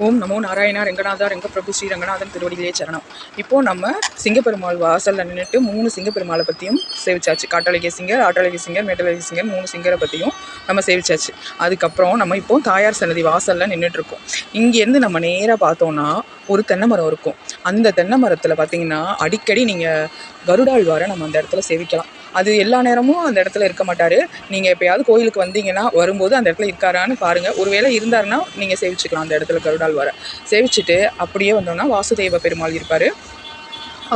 ஓம் நமோ நாராயணா ரெங்கநாதா ரெங்கப்பிரபு ஸ்ரீ ரங்கநாதன் திருவடிகளே சரணம். இப்போது நம்ம சிங்கப்பெருமாள் வாசலில் நின்றுட்டு 3 சிங்கப்பெருமாளை பற்றியும் சேவிச்சாச்சு. காட்டாளிகை சிங்கர், ஆட்டாளிகை சிங்கர், மேட்டலகை சிங்கர் 3 சிங்கரை பற்றியும் நம்ம சேவிச்சாச்சு. அதுக்கப்புறம் நம்ம இப்போது தாயார் சன்னதி வாசலில் நின்றுட்டுருக்கோம். இங்கேருந்து நம்ம நேராக பார்த்தோன்னா ஒரு தென்னை மரம் இருக்கும். அந்த தென்னை மரத்தில் பார்த்தீங்கன்னா அடிக்கடி நீங்கள் கருடாழ்வாரை நம்ம அந்த இடத்துல சேவிக்கலாம். அது எல்லா நேரமும் அந்த இடத்துல இருக்க மாட்டார். நீங்கள் எப்போயாவது கோயிலுக்கு வந்தீங்கன்னா வரும்போது அந்த இடத்துல இருக்காரான்னு பாருங்கள். ஒருவேளை இருந்தாருன்னா நீங்கள் சேவிச்சுக்கலாம். அந்த இடத்துல கருடாழ்வாரை சேவிச்சுட்டு அப்படியே வந்தோம்னா வாசுதேவ பெருமாள் இருப்பார்.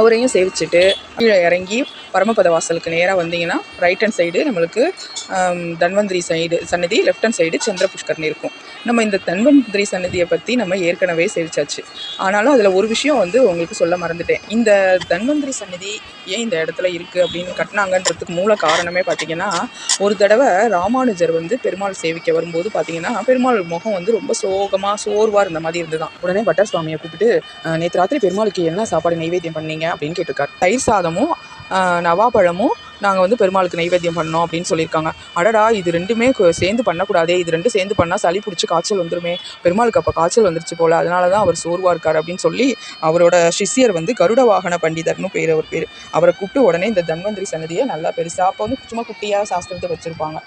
அவரையும் சேவிச்சுட்டு கீழே இறங்கி பரமபத வாசலுக்கு நேராக வந்தீங்கன்னா ரைட் ஹேண்ட் சைடு நம்மளுக்கு தன்வந்திரி சைடு சன்னதி, லெஃப்ட் ஹேண்ட் சைடு சந்திர புஷ்கரணி இருக்கும். நம்ம இந்த தன்வந்திரி சன்னதியை பற்றி நம்ம ஏற்கனவே சேவிச்சாச்சு. ஆனாலும் அதில் ஒரு விஷயம் உங்களுக்கு சொல்ல மறந்துட்டேன். இந்த தன்வந்திரி சன்னதி ஏன் இந்த இடத்துல இருக்குது அப்படின்னு கட்டினாங்கன்றதுக்கு மூல காரணமே பார்த்திங்கன்னா, ஒரு தடவை ராமானுஜர் பெருமாள் சேவிக்க வரும்போது பார்த்திங்கன்னா பெருமாள் முகம் ரொம்ப சோர்வாக இருந்த மாதிரி இருந்துதான். உடனே பட்டர் சுவாமியை கூப்பிட்டு, நேற்று ராத்திரி பெருமாளுக்கு என்ன சாப்பாடு நைவேத்தியம் பண்ணீங்க அப்படின்னு கேட்டிருக்காரு. தயிர் சாதமும் நவாப்பழமும் நாங்கள் பெருமாளுக்கு நைவேத்தியம் பண்ணோம் அப்படின்னு சொல்லியிருக்காங்க. அடடா, இது ரெண்டுமே சேர்ந்து பண்ணக்கூடாதே, இது ரெண்டும் சேர்ந்து பண்ணால் சளி பிடிச்சி காய்ச்சல் வந்துருமே, பெருமாளுக்கு அப்போ காய்ச்சல் வந்துருச்சு போல், அதனால தான் அவர் சோர்வாக இருக்கார் அப்படின்னு சொல்லி அவரோட சிஷ்யர் கருட வாகன பண்டிதர்னு பேர். அவர் பேர். அவரை கூப்பிட்டு உடனே இந்த தன்வந்திரி சன்னதியை நல்லா பெருசாக, அப்போ சும்மா குட்டியாக சாஸ்திரத்தை வச்சுருப்பாங்க,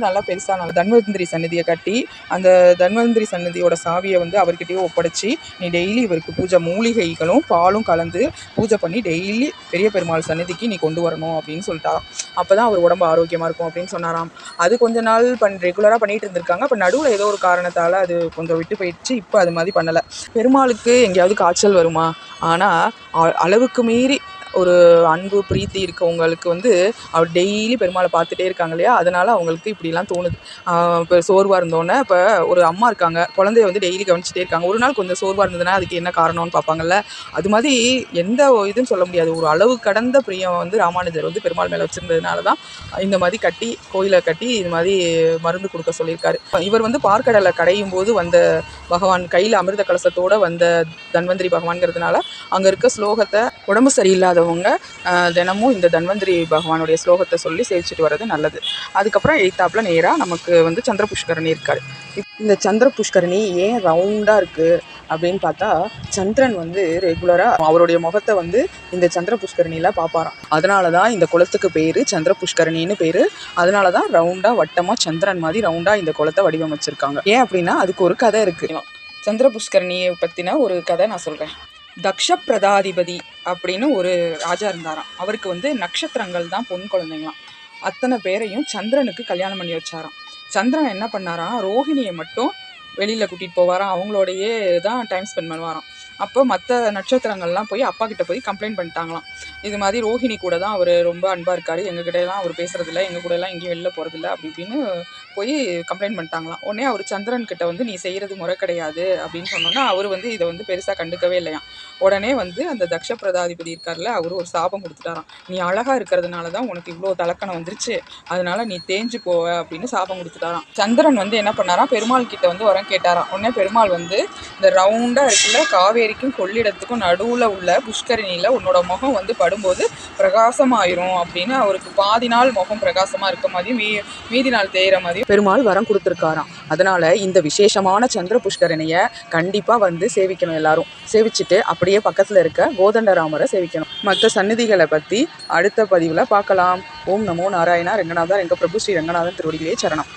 நல்லா பெருசாக தன்வந்திரி சன்னதியை கட்டி அந்த தன்வந்திரி சன்னதியோட சாவியை அவர்கிட்டயே ஒப்படைச்சி, நீ டெய்லி இவருக்கு பூஜை மூலிகைகளும் பாலும் கலந்து பூஜை பண்ணி டெய்லி பெரிய பெருமாள் சன்னதிக்கு நீ கொண்டு வரணும் அப்படின்னு சொல்லிட்டாராம். அப்போ தான் அவர் உடம்பு ஆரோக்கியமாக இருக்கும் அப்படின்னு சொன்னாராம். அது கொஞ்ச நாள் ரெகுலராக பண்ணிகிட்டு இருந்திருக்காங்க. அப்போ நடுவில் ஏதோ ஒரு காரணத்தால் அது கொஞ்சம் விட்டு போயிடுச்சு. இப்போ அது மாதிரி பண்ணலை. பெருமாளுக்கு எங்கேயாவது காய்ச்சல் வருமா? ஆனால் அளவுக்கு மீறி ஒரு அன்பு பிரீத்தி இருக்கவங்களுக்கு அவர் டெய்லி பெருமாளை பார்த்துட்டே இருக்காங்க இல்லையா, அதனால் அவங்களுக்கு இப்படிலாம் தோணுது. இப்போ சோர்வாக இருந்தோன்னே, இப்போ ஒரு அம்மா இருக்காங்க, குழந்தைய டெய்லி கவனிச்சிட்டே இருக்காங்க. ஒரு நாள் கொஞ்சம் சோர்வாக இருந்ததுன்னா அதுக்கு என்ன காரணம்னு பார்ப்பாங்கல்ல, அது மாதிரி எந்த இதுன்னு சொல்ல முடியாது. ஒரு அளவு கடந்த பிரியம் ராமானுஜர் பெருமாள் மேலே வச்சுருந்ததுனால தான் இந்த மாதிரி கட்டி கோயிலை கட்டி இது மாதிரி மருந்து கொடுக்க சொல்லியிருக்காரு. இவர் பார்க்கடலை கடையும் போது வந்த பகவான், கையில் அமிர்த கலசத்தோடு வந்த தன்வந்திரி பகவான்கிறதுனால அங்கே இருக்க ஸ்லோகத்தை உடம்பு சரியில்லாதவங்க தினமும் இந்த தன்வந்திரி பகவானுடைய ஸ்லோகத்தை சொல்லி சேவிச்சுட்டு வர்றது நல்லது. அதுக்கப்புறம் எய்த்தாப்பில் நேராக நமக்கு சந்திர புஷ்கரணி இருக்கார். இந்த சந்திர புஷ்கரணி ஏன் ரவுண்டாக இருக்குது அப்படின்னு பார்த்தா, சந்திரன் ரெகுலராக அவருடைய முகத்தை இந்த சந்திர புஷ்கரணியில் பார்ப்பாராம். அதனால தான் இந்த குளத்துக்கு பேர் சந்திர புஷ்கரணின்னு பேர். அதனால தான் ரவுண்டாக வட்டமாக சந்திரன் மாதிரி ரவுண்டாக இந்த குளத்தை வடிவமைச்சிருக்காங்க. ஏன் அப்படின்னா அதுக்கு ஒரு கதை இருக்குது. சந்திர புஷ்கரணியை பற்றின ஒரு கதை நான் சொல்கிறேன். தக்ஷ பிரதாதிபதி அப்படின்னு ஒரு ராஜா இருந்தாராம். அவருக்கு நட்சத்திரங்கள் தான் பொன் குழந்தைங்களாம். அத்தனை பேரையும் சந்திரனுக்கு கல்யாணம் பண்ணி வச்சாராம். சந்திரன் என்ன பண்ணாராம், ரோஹிணியை மட்டும் வெளியில் கூட்டிகிட்டு போவாராம். அவங்களோடையே தான் டைம் ஸ்பெண்ட் பண்ணுவாராம். அப்போ மற்ற நட்சத்திரங்கள்லாம் போய் அப்பா கிட்ட போய் கம்ப்ளைண்ட் பண்ணிட்டாங்களாம். இது மாதிரி ரோஹிணி கூட தான் அவர் ரொம்ப அன்பாக இருக்கார், எங்ககிட்டலாம் அவர் பேசுகிறதில்ல, எங்கள் கூடலாம் எங்கேயும் வெளில போகிறதில்ல அப்படி இப்படின்னு போய் கம்ப்ளைண்ட் பண்ணிட்டாங்களாம். உடனே அவர் சந்திரன்கிட்ட நீ செய்கிறது முறை கிடையாது அப்படின்னு சொன்னோன்னா அவர் இதை பெருசாக கண்டுக்கவே இல்லையாம். உடனே அந்த தக்ஷ பிரதாதிபதி இருக்கார்ல, அவர் ஒரு சாபம் கொடுத்துட்டாராம். நீ அழகாக இருக்கிறதுனால தான் உனக்கு இவ்வளோ தலக்கணம் வந்துருச்சு, அதனால நீ தேஞ்சு போவ அப்படின்னு சாபம் கொடுத்துட்டாராம். சந்திரன் என்ன பண்ணாராம், பெருமாள் கிட்ட வரம் கேட்டாராம். உடனே பெருமாள் இந்த ரவுண்டாக இருக்குல்ல, காவேரிக்கும் கொள்ளிடத்துக்கும் நடுவில் உள்ள புஷ்கரணியில் உன்னோட முகம் படும்போது பிரகாசமாயிரும் அப்படின்னு அவருக்கு பாதி நாள் முகம் பிரகாசமாக இருக்க மாதிரி மீதி நாள் தேயிற மாதிரி பெருமாள் வரம் கொடுத்துருக்காராம். அதனால் இந்த விசேஷமான சந்திர புஷ்கரணியை கண்டிப்பாக சேவிக்கணும். எல்லாரும் சேவிச்சுட்டு அப்படியே பக்கத்தில் இருக்க கோதண்டராமரை சேவிக்கணும். மற்ற சந்நிதிகளை பற்றி அடுத்த பதிவில் பார்க்கலாம். ஓம் நமோ நாராயணா ரெங்கநாதா ரெங்கப்பிரபு ஸ்ரீ ரங்கநாதன் திருவடிகளே சரணம்.